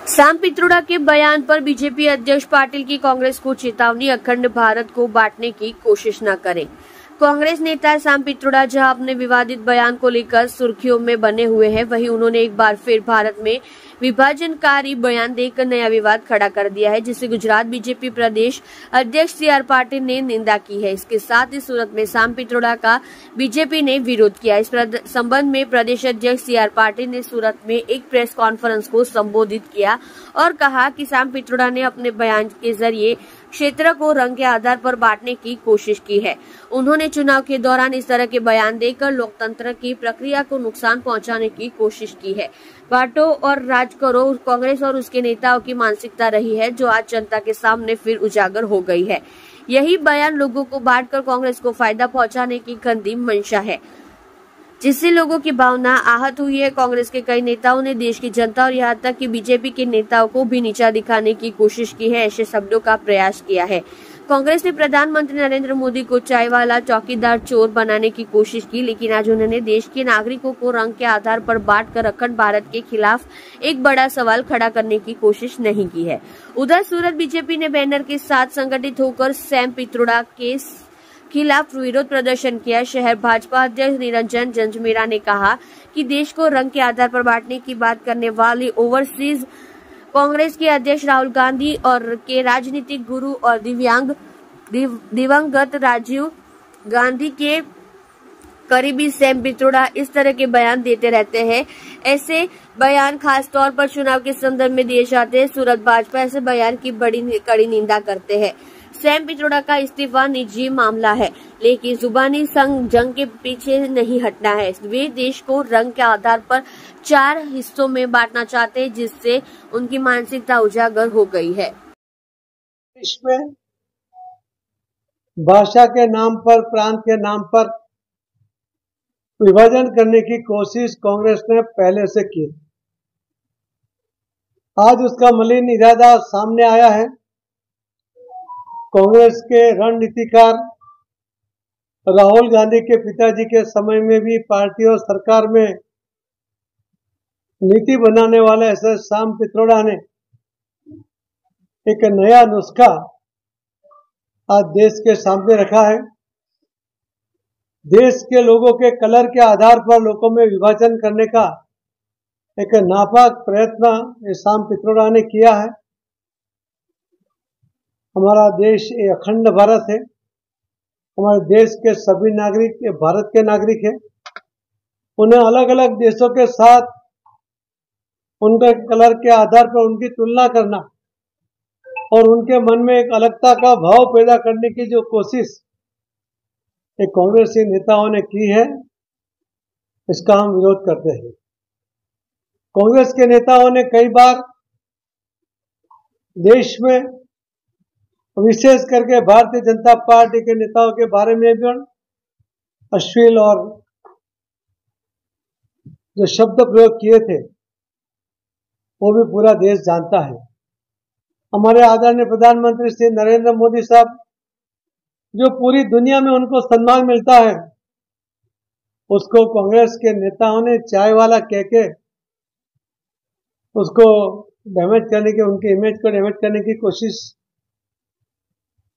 Sam Pitroda के बयान पर बीजेपी अध्यक्ष पाटिल की कांग्रेस को चेतावनी, अखंड भारत को बांटने की कोशिश न करें। कांग्रेस नेता सैम पित्रोदा जहां अपने विवादित बयान को लेकर सुर्खियों में बने हुए हैं, वहीं उन्होंने एक बार फिर भारत में विभाजनकारी बयान देकर नया विवाद खड़ा कर दिया है, जिसे गुजरात बीजेपी प्रदेश अध्यक्ष CR पाटिल ने निंदा की है। इसके साथ ही सूरत में सैम पित्रोदा का बीजेपी ने विरोध किया। इस संबंध में प्रदेश अध्यक्ष CR पाटिल ने सूरत में एक प्रेस कॉन्फ्रेंस को संबोधित किया और कहा कि सैम पित्रोदा ने अपने बयान के जरिए क्षेत्र को रंग के आधार पर बांटने की कोशिश की है। उन्होंने चुनाव के दौरान इस तरह के बयान देकर लोकतंत्र की प्रक्रिया को नुकसान पहुंचाने की कोशिश की है। बांटो और राज करो कांग्रेस और उसके नेताओं की मानसिकता रही है, जो आज जनता के सामने फिर उजागर हो गई है। यही बयान लोगों को बांटकर कांग्रेस को फायदा पहुंचाने की गंदी मंशा है, जिससे लोगों की भावना आहत हुई है। कांग्रेस के कई नेताओं ने देश की जनता और यहाँ तक कि बीजेपी के नेताओं को भी नीचा दिखाने की कोशिश की है, ऐसे शब्दों का प्रयास किया है। कांग्रेस ने प्रधानमंत्री नरेंद्र मोदी को चाय वाला चौकीदार चोर बनाने की कोशिश की, लेकिन आज उन्होंने देश के नागरिकों को रंग के आधार पर बांटकर अखंड भारत के खिलाफ एक बड़ा सवाल खड़ा करने की कोशिश नहीं की है। उधर सूरत बीजेपी ने बैनर के साथ संगठित होकर सैम पित्रोदा के खिलाफ विरोध प्रदर्शन किया। शहर भाजपा अध्यक्ष निरंजन जंजमेरा ने कहा कि देश को रंग के आधार पर बांटने की बात करने वाली ओवरसीज कांग्रेस के अध्यक्ष राहुल गांधी और के राजनीतिक गुरु और दिवंगत राजीव गांधी के करीबी सैम पित्रोदा इस तरह के बयान देते रहते हैं। ऐसे बयान खास तौर पर चुनाव के संदर्भ में दिए जाते हैं। सूरत भाजपा ऐसे बयान की बड़ी कड़ी निंदा करते हैं। सैम पित्रोदा का इस्तीफा निजी मामला है, लेकिन जुबानी संग जंग के पीछे नहीं हटना है। वे देश को रंग के आधार पर 4 हिस्सों में बांटना चाहते हैं, जिससे उनकी मानसिकता उजागर हो गई है। इसमें भाषा के नाम पर, प्रांत के नाम पर विभाजन करने की कोशिश कांग्रेस ने पहले से की। आज उसका मलिन इरादा सामने आया है। कांग्रेस के रणनीतिकार राहुल गांधी के पिताजी के समय में भी पार्टी और सरकार में नीति बनाने वाले ऐसे सैम पित्रोदा ने एक नया नुस्खा आज देश के सामने रखा है। देश के लोगों के कलर के आधार पर लोगों में विभाजन करने का एक नापाक प्रयत्न सैम पित्रोदा ने किया है। हमारा देश ये अखंड भारत है। हमारे देश के सभी नागरिक ये भारत के नागरिक हैं। उन्हें अलग अलग देशों के साथ उनके कलर के आधार पर उनकी तुलना करना और उनके मन में एक अलगता का भाव पैदा करने की जो कोशिश ये कांग्रेसी नेताओं ने की है, इसका हम विरोध करते हैं। कांग्रेस के नेताओं ने कई बार देश में, विशेष करके भारतीय जनता पार्टी के नेताओं के बारे में भी अश्लील और जो शब्द प्रयोग किए थे वो भी पूरा देश जानता है। हमारे आदरणीय प्रधानमंत्री श्री नरेंद्र मोदी साहब, जो पूरी दुनिया में उनको सम्मान मिलता है, उसको कांग्रेस के नेताओं ने चाय वाला कह के उसको डैमेज करने की, उनके इमेज को डैमेज करने की कोशिश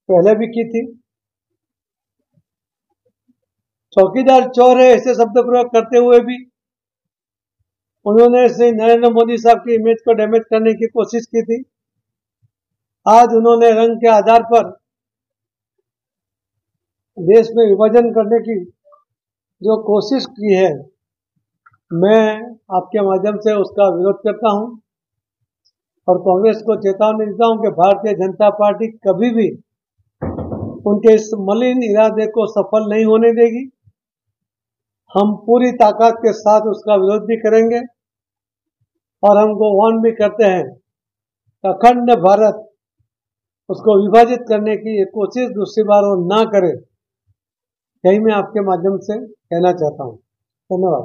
पहले भी की थी। चौकीदार चोर है ऐसे शब्द प्रयोग करते हुए भी उन्होंने श्री नरेंद्र मोदी साहब की इमेज को डैमेज करने की कोशिश की थी। आज उन्होंने रंग के आधार पर देश में विभाजन करने की जो कोशिश की है, मैं आपके माध्यम से उसका विरोध करता हूं और कांग्रेस को चेतावनी देता हूं कि भारतीय जनता पार्टी कभी भी उनके इस मलिन इरादे को सफल नहीं होने देगी। हम पूरी ताकत के साथ उसका विरोध भी करेंगे और हमको वार्न भी करते हैं कि अखंड भारत उसको विभाजित करने की ये कोशिश दूसरी बार वो ना करे। यही मैं आपके माध्यम से कहना चाहता हूँ। धन्यवाद।